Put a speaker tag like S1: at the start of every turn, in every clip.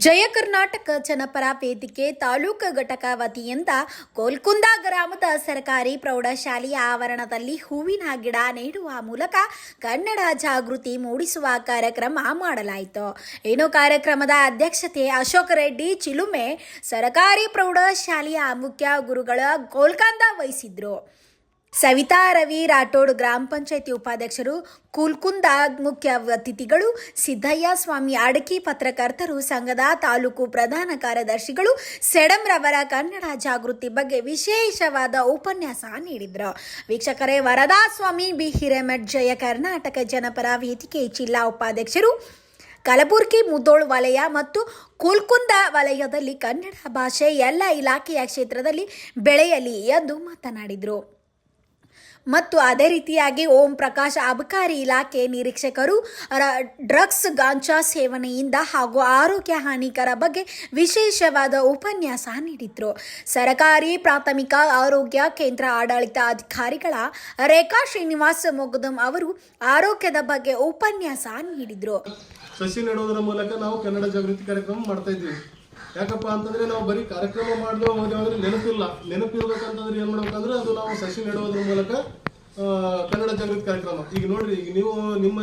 S1: ಜಯ ಕರ್ನಾಟಕ ಜನಪರ ವೇದಿಕೆ ತಾಲೂಕು ಘಟಕ ವತಿಯಿಂದ ಕೋಲ್ಕುಂದ ಗ್ರಾಮದ ಸರ್ಕಾರಿ ಪ್ರೌಢಶಾಲೆಯ ಆವರಣದಲ್ಲಿ ಹೂವಿನ ಗಿಡ ನೆಡುವ ಮೂಲಕ ಕನ್ನಡ ಜಾಗೃತಿ ಮೂಡಿಸುವ ಕಾರ್ಯಕ್ರಮ ಮಾಡಲಾಯಿತು. ಕಾರ್ಯಕ್ರಮದ ಅಧ್ಯಕ್ಷತೆ ಅಶೋಕ್ ರೆಡ್ಡಿ ಚಿಲುಮೆ ಸರ್ಕಾರಿ ಪ್ರೌಢಶಾಲೆಯ ಮುಖ್ಯ ಗುರುಗಳ ಕೋಲ್ಕಂದ ವಹಿಸಿದ್ರು. ಸವಿತಾ ರವಿ ರಾಠೋಡ್ ಗ್ರಾಮ ಪಂಚಾಯಿತಿ ಉಪಾಧ್ಯಕ್ಷರು, ಕೂಲ್ಕುಂದ ಮುಖ್ಯ ಅತಿಥಿಗಳು, ಸಿದ್ದಯ್ಯ ಸ್ವಾಮಿ ಅಡಕಿ ಪತ್ರಕರ್ತರು, ಸಂಘದ ತಾಲೂಕು ಪ್ರಧಾನ ಕಾರ್ಯದರ್ಶಿಗಳು ಸೆಡಂರವರ ಕನ್ನಡ ಜಾಗೃತಿ ಬಗ್ಗೆ ವಿಶೇಷವಾದ ಉಪನ್ಯಾಸ ನೀಡಿದರು. ವೀಕ್ಷಕರೇ, ವರದಾ ಸ್ವಾಮಿ ಬಿ ಹಿರೇಮಠ್ ಜಯ ಕರ್ನಾಟಕ ಜನಪರ ವೇದಿಕೆ ಜಿಲ್ಲಾ ಉಪಾಧ್ಯಕ್ಷರು, ಕಲಬುರಗಿ ಮುಧೋಳ್ ವಲಯ ಮತ್ತು ಕೂಲ್ಕುಂದ ವಲಯದಲ್ಲಿ ಕನ್ನಡ ಭಾಷೆ ಎಲ್ಲ ಇಲಾಖೆಯ ಕ್ಷೇತ್ರದಲ್ಲಿ ಬೆಳೆಯಲಿ ಎಂದು ಮಾತನಾಡಿದರು. ಮತ್ತು ಅದೇ ರೀತಿಯಾಗಿ ಓಂ ಪ್ರಕಾಶ್ ಅಬಕಾರಿ ಇಲಾಖೆ ನಿರೀಕ್ಷಕರು ಡ್ರಗ್ಸ್ ಗಾಂಜಾ ಸೇವನೆಯಿಂದ ಹಾಗೂ ಆರೋಗ್ಯ ಹಾನಿಕರ ಬಗ್ಗೆ ವಿಶೇಷವಾದ ಉಪನ್ಯಾಸ ನೀಡಿದ್ರು. ಸರ್ಕಾರಿ ಪ್ರಾಥಮಿಕ ಆರೋಗ್ಯ ಕೇಂದ್ರ ಆಡಳಿತ ಅಧಿಕಾರಿಗಳ ರೇಖಾ ಶ್ರೀನಿವಾಸ್ ಮೊಗದಂ ಅವರು ಆರೋಗ್ಯದ ಬಗ್ಗೆ ಉಪನ್ಯಾಸ ನೀಡಿದ್ರು.
S2: ಸಸಿ ನೆಡುವುದರ ಮೂಲಕ ನಾವು ಕನ್ನಡ ಜಾಗೃತಿ ಕಾರ್ಯಕ್ರಮ ಮಾಡ್ತಾ ಇದ್ದೀವಿ. ಯಾಕಪ್ಪ ಅಂತಂದ್ರೆ ನಾವು ಬರೀ ಕಾರ್ಯಕ್ರಮ ಮಾಡಿದ್ರೆ ಹೋದ್ರೆ ನೆನಪಿರ್ಬೇಕಂತಂದ್ರೆ ಏನ್ ಮಾಡ್ಬೇಕಂದ್ರೆ ಅದು ನಾವು ಸಸಿ ನೆಡುವುದರ ಮೂಲಕ ಕನ್ನಡ ಜಾಗೃತಿ ಕಾರ್ಯಕ್ರಮ. ಈಗ ನೋಡ್ರಿ, ಈಗ ನೀವು ನಿಮ್ಮ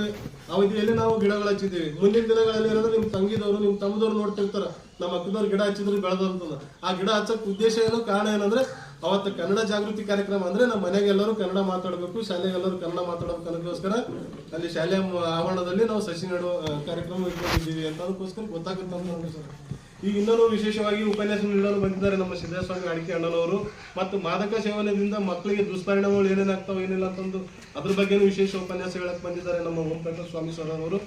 S2: ಅವಧಿಯಲ್ಲಿ ನಾವು ಗಿಡಗಳು ಹಚ್ಚಿದ್ದೀವಿ. ಮುಂದಿನ ದಿನಗಳಲ್ಲಿ ಏನಂದ್ರೆ ನಿಮ್ಮ ತಂಗಿದವರು ನಿಮ್ಮ ತಮ್ಮದವ್ರು ನೋಡ್ತಿರ್ತಾರ, ನಮ್ಮ ಅಕ್ಕದವ್ರು ಗಿಡ ಹಚ್ಚಿದ್ರು ಬೆಳೆದಂತಂದ್ರೆ ಆ ಗಿಡ ಹಚ್ಚಕ್ ಉದ್ದೇಶ ಏನು, ಕಾರಣ ಏನಂದ್ರೆ ಅವತ್ತು ಕನ್ನಡ ಜಾಗೃತಿ ಕಾರ್ಯಕ್ರಮ ಅಂದ್ರೆ ನಮ್ಮ ಮನೆಗೆ ಎಲ್ಲರೂ ಕನ್ನಡ ಮಾತಾಡಬೇಕು, ಶಾಲೆಗೆ ಎಲ್ಲರೂ ಕನ್ನಡ ಮಾತಾಡಬೇಕು ಅನ್ನೋದಕ್ಕೋಸ್ಕರ ಅಲ್ಲಿ ಶಾಲೆಯ ಆವರಣದಲ್ಲಿ ನಾವು ಸಸಿ ನೆಡುವ ಕಾರ್ಯಕ್ರಮ ಇಟ್ಕೊಂಡಿದ್ದೀವಿ ಅಂತ ಅದಕ್ಕೋಸ್ಕರ ಗೊತ್ತಾಗುತ್ತೆ ಸರ್. ಈಗ ಇನ್ನೂ ವಿಶೇಷವಾಗಿ ಉಪನ್ಯಾಸ ನೀಡಲು ಬಂದಿದ್ದಾರೆ ನಮ್ಮ ಸಿದ್ದಸ್ವಾಮಿ ಅಡಿಕೆ ಅಣ್ಣನವರು. ಮತ್ತು ಮಾದಕ ಸೇವನೆಯಿಂದ ಮಕ್ಕಳಿಗೆ ದುಷ್ಪರಿಣಾಮಗಳು ಏನೇನಾಗ್ತಾವೆ ಏನಿಲ್ಲ ಅಂತಂದು ಅದ್ರ ಬಗ್ಗೆನೂ ವಿಶೇಷ ಉಪನ್ಯಾಸ ಹೇಳಕ್ ಬಂದಿದ್ದಾರೆ ನಮ್ಮ ಓಂ ಪ್ರಕಾಶ್ ಸ್ವಾಮಿ ಸರ್ ಅವರು.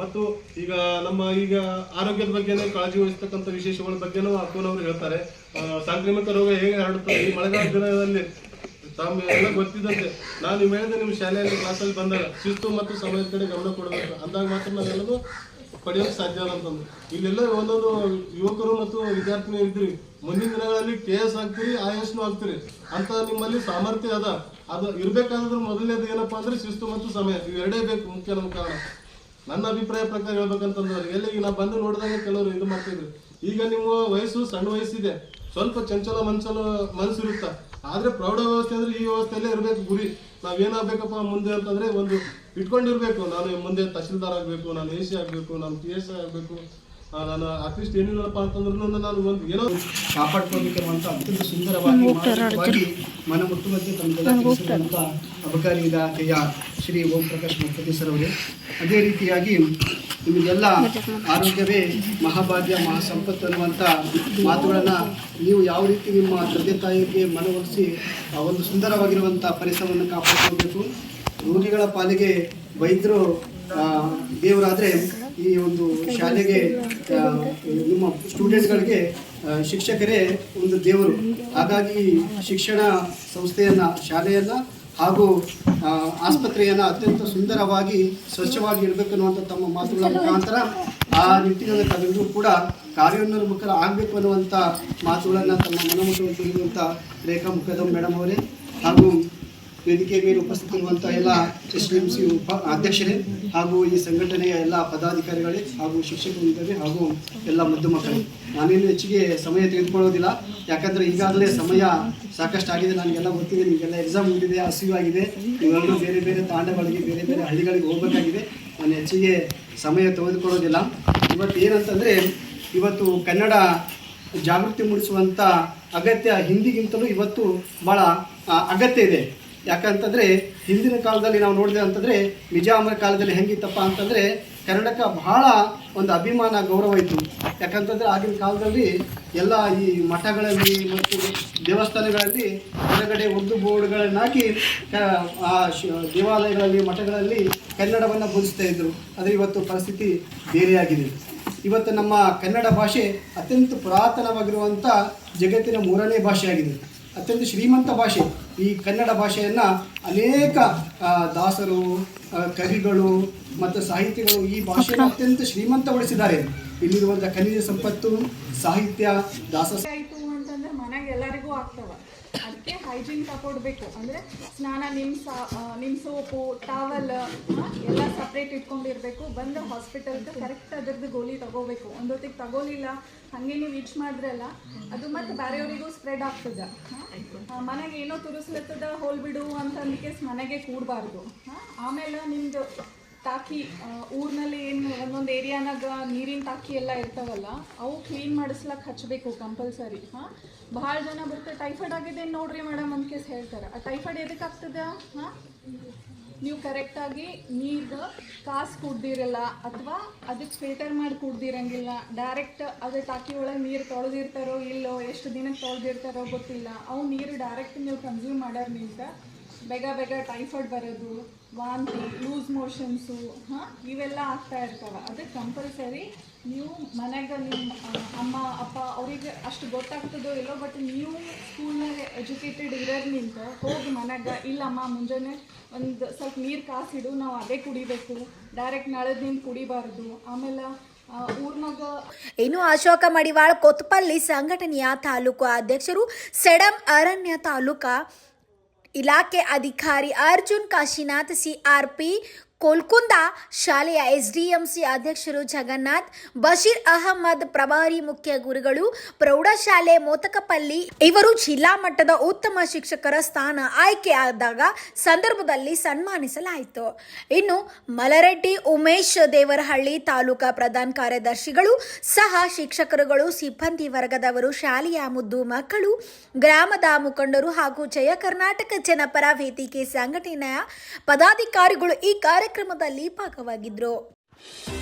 S2: ಮತ್ತು ಈಗ ಆರೋಗ್ಯದ ಬಗ್ಗೆನೇ ಕಾಳಜಿ ವಹಿಸ್ತಕ್ಕಂಥ ವಿಶೇಷಗಳ ಬಗ್ಗೆನೂ ಅಕ್ಕನವರು ಹೇಳ್ತಾರೆ. ಸಾಂಕ್ರಾಮಿಕ ರೋಗ ಹೇಗೆ ಹರಡುತ್ತದೆ ಈ ಮಳೆಗಾಲ ದಿನದಲ್ಲಿ ತಮ್ಮ ಎಲ್ಲ ಗೊತ್ತಿದ್ದಂತೆ ನಾನು ನೀವು ಹೇಳಿದೆ ನಿಮ್ಮ ಶಾಲೆಯಲ್ಲಿ ಕ್ಲಾಸಲ್ಲಿ ಬಂದಾಗ ಶಿಸ್ತು ಮತ್ತು ಸಮಯದ ಕಡೆ ಗಮನ ಕೊಡಬೇಕು ಅಂದಾಗ ಮಾತ್ರ ನಾವೆಲ್ಲರೂ ಪಡೆಯೋಕೆ ಸಾಧ್ಯ ಅಂತಂದು ಇಲ್ಲೆಲ್ಲ ಒಂದೊಂದು ಯುವಕರು ಮತ್ತು ವಿದ್ಯಾರ್ಥಿಗಳು ಇದ್ರಿ. ಮುಂದಿನ ದಿನಗಳಲ್ಲಿ KS ಆಗ್ತೀರಿ, IAS ಆಗ್ತೀರಿ ಅಂತ ನಿಮ್ಮಲ್ಲಿ ಸಾಮರ್ಥ್ಯ ಅದ. ಅದು ಇರ್ಬೇಕಾದ್ರೆ ಮೊದಲನೇದು ಏನಪ್ಪಾ ಅಂದ್ರೆ ಶಿಸ್ತು ಮತ್ತು ಸಮಯ, ಇವೆರಡೇ ಬೇಕು ಮುಖ್ಯ ನಮ್ಮ ಕಾರಣ. ನನ್ನ ಅಭಿಪ್ರಾಯ ಪ್ರಕಾರ ಹೇಳ್ಬೇಕಂತಂದ್ರೆ ಎಲ್ಲಿ ಈಗ ನಾ ಬಂದು ನೋಡಿದಾಗ ಕೆಲವರು ಇದು ಮಾಡ್ತಿದ್ರು. ಈಗ ನಿಮ್ಮ ವಯಸ್ಸು ಸಣ್ಣ ವಯಸ್ಸಿದೆ, ಸ್ವಲ್ಪ ಚಂಚಲ ಮನಸ್ಸಿರುತ್ತ, ಆದ್ರೆ ಪ್ರೌಢ ವ್ಯವಸ್ಥೆ ಅಂದ್ರೆ ಈ ವ್ಯವಸ್ಥೆಯಲ್ಲೇ ಇರ್ಬೇಕು. ಗುರಿ ನಾವೇನಾಗಬೇಕಪ್ಪ ಮುಂದೆ ಅಂತಂದ್ರೆ ಒಂದು ಇಟ್ಕೊಂಡಿರ್ಬೇಕು. ನಾನು ಮುಂದೆ ತಹಶೀಲ್ದಾರ್ ಆಗ್ಬೇಕು, ನಾನು AC ಆಗ್ಬೇಕು, ನಾನು TS ಆಗ್ಬೇಕು, ನಾನು ಅಟ್ಲೀಸ್ಟ್ ಏನಿಲ್ಲಪ್ಪ ಅಂತಂದ್ರೂ ನಾನು ಒಂದು ಏನೋ
S3: ಕಾಪಾಡ್ಕೊಳ್ಬೇಕಂತ ಅತ್ಯಂತ ಸುಂದರವಾಗಿ ಮನಮುಟ್ಟುವಂತೆ ತಮ್ಮ ಅಬಕಾರಿ ಇಲಾಖೆಯ ಶ್ರೀ ಓಂ ಪ್ರಕಾಶ್ ಮಕ್ಕದಿ ಸರ್ ಅವರೇ. ಅದೇ ರೀತಿಯಾಗಿ ನಿಮಗೆಲ್ಲ ಆರೋಗ್ಯವೇ ಮಹಾಭಾಗ್ಯ ಮಹಾಸಂಪತ್ತು ಅನ್ನುವಂಥ ಮಾತುಗಳನ್ನು ನೀವು ಯಾವ ರೀತಿ ನಿಮ್ಮ ತಂದೆ ತಾಯಿಗೆ ಮನವೊಲಿಸಿ ಒಂದು ಸುಂದರವಾಗಿರುವಂಥ ಪರಿಸರವನ್ನು ಕಾಪಾಡಿಕೊಳ್ಬೇಕು. ರೋಗಿಗಳ ಪಾಲಿಗೆ ವೈದ್ಯರು ದೇವರಾದರೆ ಈ ಒಂದು ಶಾಲೆಗೆ ನಿಮ್ಮ ಸ್ಟೂಡೆಂಟ್ಗಳಿಗೆ ಶಿಕ್ಷಕರೇ ಒಂದು ದೇವರು. ಹಾಗಾಗಿ ಶಿಕ್ಷಣ ಸಂಸ್ಥೆಯನ್ನು, ಶಾಲೆಯನ್ನು ಹಾಗೂ ಆಸ್ಪತ್ರೆಯನ್ನು ಅತ್ಯಂತ ಸುಂದರವಾಗಿ ಸ್ವಚ್ಛವಾಗಿ ಇಡಬೇಕು ಅನ್ನುವಂಥ ತಮ್ಮ ಮಾತುಗಳ ಮುಖಾಂತರ ಆ ನಿಟ್ಟಿನಲ್ಲಿ ತಾವೆಲ್ಲರೂ ಕೂಡ ಕಾರ್ಯೋನ್ಮುಖರ ಆಗಬೇಕು ಅನ್ನುವಂಥ ಮಾತುಗಳನ್ನು ತಮ್ಮ ಮನಮುಟ್ಟುವಂಥ ರೇಖಾ ಮುಖದಂ ಮೇಡಮ್ ಅವರೇ ಹಾಗೂ ವೇದಿಕೆ ಮೇಲೆ ಉಪಸ್ಥಿತಿರುವಂಥ ಎಲ್ಲ SDMC ಅಧ್ಯಕ್ಷರೇ ಹಾಗೂ ಈ ಸಂಘಟನೆಯ ಎಲ್ಲ ಪದಾಧಿಕಾರಿಗಳೇ ಹಾಗೂ ಶಿಕ್ಷಕರಿದ್ದಾರೆ ಹಾಗೂ ಎಲ್ಲ ಮುದ್ದು ಮಕ್ಕಳು. ನಾನೇನು ಹೆಚ್ಚಿಗೆ ಸಮಯ ತೆಗೆದುಕೊಳ್ಳೋದಿಲ್ಲ, ಯಾಕಂದರೆ ಈಗಾಗಲೇ ಸಮಯ ಸಾಕಷ್ಟು ಆಗಿದೆ. ನನಗೆಲ್ಲ ಗೊತ್ತಿದೆ, ನಿಮಗೆಲ್ಲ ಎಕ್ಸಾಮ್ ಮುಗಿದಿದೆ, ಹಸಿವಾಗಿದೆ, ನೀವೆಲ್ಲರೂ ಬೇರೆ ಬೇರೆ ತಾಂಡಗಳಿಗೆ ಬೇರೆ ಬೇರೆ ಹಳ್ಳಿಗಳಿಗೆ ಹೋಗಬೇಕಾಗಿದೆ. ನಾನು ಹೆಚ್ಚಿಗೆ ಸಮಯ ತೆಗೆದುಕೊಳ್ಳೋದಿಲ್ಲ. ಇವತ್ತು ಏನಂತಂದರೆ, ಇವತ್ತು ಕನ್ನಡ ಜಾಗೃತಿ ಮೂಡಿಸುವಂಥ ಅಗತ್ಯ ಹಿಂದಿಗಿಂತಲೂ ಇವತ್ತು ಭಾಳ ಅಗತ್ಯ ಇದೆ. ಯಾಕಂತಂದರೆ ಹಿಂದಿನ ಕಾಲದಲ್ಲಿ ನಾವು ನೋಡಿದೆ ಅಂತಂದರೆ ನಿಜಾಮರ ಕಾಲದಲ್ಲಿ ಹೆಂಗಿತ್ತಪ್ಪ ಅಂತಂದರೆ ಕನ್ನಡಕ್ಕೆ ಬಹಳ ಒಂದು ಅಭಿಮಾನ, ಗೌರವ ಇತ್ತು. ಯಾಕಂತಂದರೆ ಆಗಿನ ಕಾಲದಲ್ಲಿ ಎಲ್ಲ ಈ ಮಠಗಳಲ್ಲಿ ಮತ್ತು ದೇವಸ್ಥಾನಗಳಲ್ಲಿ ಹೊರಗಡೆ ಉರ್ದು ಬೋರ್ಡ್ಗಳನ್ನು ಹಾಕಿ ದೇವಾಲಯಗಳಲ್ಲಿ ಮಠಗಳಲ್ಲಿ ಕನ್ನಡವನ್ನು ಬೋಧಿಸ್ತಾ ಇದ್ದರು. ಆದರೆ ಇವತ್ತು ಪರಿಸ್ಥಿತಿ ಬೇರೆಯಾಗಿದೆ. ಇವತ್ತು ನಮ್ಮ ಕನ್ನಡ ಭಾಷೆ ಅತ್ಯಂತ ಪುರಾತನವಾಗಿರುವಂಥ ಜಗತ್ತಿನ 3ನೇ ಭಾಷೆಯಾಗಿದೆ. ಅತ್ಯಂತ ಶ್ರೀಮಂತ ಭಾಷೆ. ಈ ಕನ್ನಡ ಭಾಷೆಯನ್ನು ಅನೇಕ ದಾಸರು, ಕವಿಗಳು ಮತ್ತು ಸಾಹಿತಿಗಳು ಈ ಭಾಷೆಯನ್ನು ಅತ್ಯಂತ ಶ್ರೀಮಂತಗೊಳಿಸಿದ್ದಾರೆ. ಇಲ್ಲಿರುವಂಥ ಖನಿಜ ಸಂಪತ್ತು, ಸಾಹಿತ್ಯ,
S4: ಆಯಿತು ಅಂತಂದ್ರೆ ಮನೆಗೆ ಎಲ್ಲರಿಗೂ ಆಗ್ತವೆ. ಅದಕ್ಕೆ ಹೈಜೀನ್ ಕಾಪಾಡಬೇಕು. ಅಂದರೆ ಸ್ನಾನ, ನಿಮ್ಮ ಸೋಪು, ಟವಲ್ ಎಲ್ಲ ಸಪ್ರೇಟ್ ಅಪ್ಡೇಟ್ ಇಟ್ಕೊಂಡಿರ್ಬೇಕು. ಬಂದು ಹಾಸ್ಪಿಟಲ್ಗೆ ಕರೆಕ್ಟ್ ಅದರದ್ದು ಗೋಲಿ ತಗೋಬೇಕು. ಒಂದೊತ್ತಿಗೆ ತಗೋಲಿಲ್ಲ ಹಾಗೆ ನೀವು ಇಚ್ ಮಾಡಿದ್ರಲ್ಲ ಅದು ಮತ್ತೆ ಬೇರೆಯವರಿಗೂ ಸ್ಪ್ರೆಡ್ ಆಗ್ತದೆ. ಮನೆಗೆ ಏನೋ ತುರಿಸ್ಲತ್ತದ ಹೋಲ್ಬಿಡು ಅಂತಂದಕ್ಕೆ ಮನೆಗೆ ಕೂಡಬಾರ್ದು. ಆಮೇಲೆ ನಿಮ್ಮದು ಟಾಕಿ ಊರಿನಲ್ಲಿ ಏನು ಒಂದೊಂದು ಏರಿಯಾನಾಗ ನೀರಿನ ಟಾಕಿ ಎಲ್ಲ ಇರ್ತಾವಲ್ಲ ಅವು ಕ್ಲೀನ್ ಮಾಡಿಸ್ಲಕ್ಕೆ ಹಚ್ಚಬೇಕು ಕಂಪಲ್ಸರಿ. ಭಾಳ ಜನ ಬರ್ತಾರೆ ಟೈಫಾಯ್ಡ್ ಆಗಿದೆ ನೋಡ್ರಿ ಮೇಡಮ್ ಅಂತ ಕೇಸ್ ಹೇಳ್ತಾರೆ. ಆ ಟೈಫಾಯ್ಡ್ ಎದಕ್ಕೆ ಆಗ್ತದೆ? ನೀವು ಕರೆಕ್ಟಾಗಿ ನೀರು ಕಾಸು ಕುಡ್ದಿರಲ್ಲ ಅಥವಾ ಅದಕ್ಕೆ ಫಿಲ್ಟರ್ ಮಾಡಿ ಕುಡ್ದಿರಂಗಿಲ್ಲ. ಡೈರೆಕ್ಟ್ ಅದೇ ಟಾಕಿ ಒಳಗೆ ನೀರು ತೊಳೆದಿರ್ತಾರೋ ಇಲ್ಲೋ, ಎಷ್ಟು ದಿನಕ್ಕೆ ತೊಳೆದಿರ್ತಾರೋ ಗೊತ್ತಿಲ್ಲ. ಅವು ನೀರು ಡೈರೆಕ್ಟ್ ನೀವು ಕನ್ಸ್ಯೂಮ್ ಮಾಡೋದ್ರಿಂದ ಬೇಗ ಟೈಫಾಯ್ಡ್ ಬರೋದು, ವಾಂತಿ, ಲೂಸ್ ಮೋಷನ್ಸು ಇವೆಲ್ಲ ಆಗ್ತಾ ಇರ್ತವೆ. ಅದಕ್ಕೆ ಕಂಪಲ್ಸರಿ ನೀವು ಮನೆಗೆ ನಿಮ್ಮ ಅಮ್ಮ ಅಪ್ಪ ಅವರಿಗೆ ಅಷ್ಟು ಗೊತ್ತಾಗ್ತದೋ ಇಲ್ಲೋ, ಬಟ್ ನೀವು ಸ್ಕೂಲ್ನಾಗ ಎಜುಕೇಟೆಡ್ ಇರೋದ್ನಿಂತ ಹೋಗಿ ಮನೆಗೆ ಇಲ್ಲಮ್ಮ ಮುಂಜಾನೆ ಒಂದು ಸ್ವಲ್ಪ ನೀರು ಕಾಸಿಡು, ನಾವು ಅದೇ ಕುಡಿಬೇಕು, ಡೈರೆಕ್ಟ್ ನಳದಿಂದ ಕುಡಿಬಾರ್ದು. ಆಮೇಲೆ ಊರ್ನಾಗ
S1: ಇನ್ನು ಅಶೋಕ ಮಡಿವಾಳ್ ಕೊತ್ತಪಲ್ಲಿ ಸಂಘಟನೆಯ ತಾಲೂಕು ಅಧ್ಯಕ್ಷರು, ಸೆಡಂ ಅರಣ್ಯ ತಾಲೂಕಾ ಇಲಾಖೆ ಅಧಿಕಾರಿ ಅರ್ಜುನ್ ಕಾಶಿನಾಥ್, ಸಿಆರ್ಪಿ ಕೋಲ್ಕುಂದ ಶಾಲೆಯ ಎಸ್ಡಿಎಂಸಿ ಅಧ್ಯಕ್ಷರು ಜಗನ್ನಾಥ್, ಬಶೀರ್ ಅಹಮದ್ ಪ್ರಭಾರಿ ಮುಖ್ಯ ಗುರುಗಳು, ಪ್ರೌಢಶಾಲೆ ಮೋತಕಪಲ್ಲಿ ಇವರು ಜಿಲ್ಲಾ ಮಟ್ಟದ ಉತ್ತಮ ಶಿಕ್ಷಕರ ಸ್ಥಾನ ಆಯ್ಕೆಯಾದಾಗ ಸಂದರ್ಭದಲ್ಲಿ ಸನ್ಮಾನಿಸಲಾಯಿತು. ಇನ್ನು ಮಲರೆಡ್ಡಿ ಉಮೇಶ್ ದೇವರಹಳ್ಳಿ ತಾಲೂಕಾ ಪ್ರಧಾನ ಕಾರ್ಯದರ್ಶಿಗಳು ಸಹ ಶಿಕ್ಷಕರುಗಳು, ಸಿಬ್ಬಂದಿ ವರ್ಗದವರು, ಶಾಲೆಯ ಮುದ್ದು ಮಕ್ಕಳು, ಗ್ರಾಮದ ಮುಖಂಡರು ಹಾಗೂ ಜಯ ಕರ್ನಾಟಕ ಜನಪರ ವೇದಿಕೆ ಸಂಘಟನೆಯ ಪದಾಧಿಕಾರಿಗಳು ಈ ಕಾರ್ಯಕ್ರಮದಲ್ಲಿ ಭಾಗವಾಗಿದ್ದರು.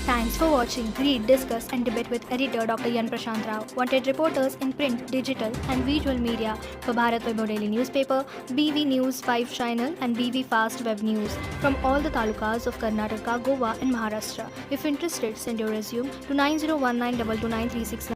S5: Thanks for watching. Read, discuss and debate with editor Dr. Yan Prashant Rao. Wanted reporters in print, digital and visual media for Bharat Vaibhav Daily Newspaper, BV News 5 Channel and BV Fast Web News from all the talukas of Karnataka, Goa and Maharashtra. If interested, send your resume to 9019229369.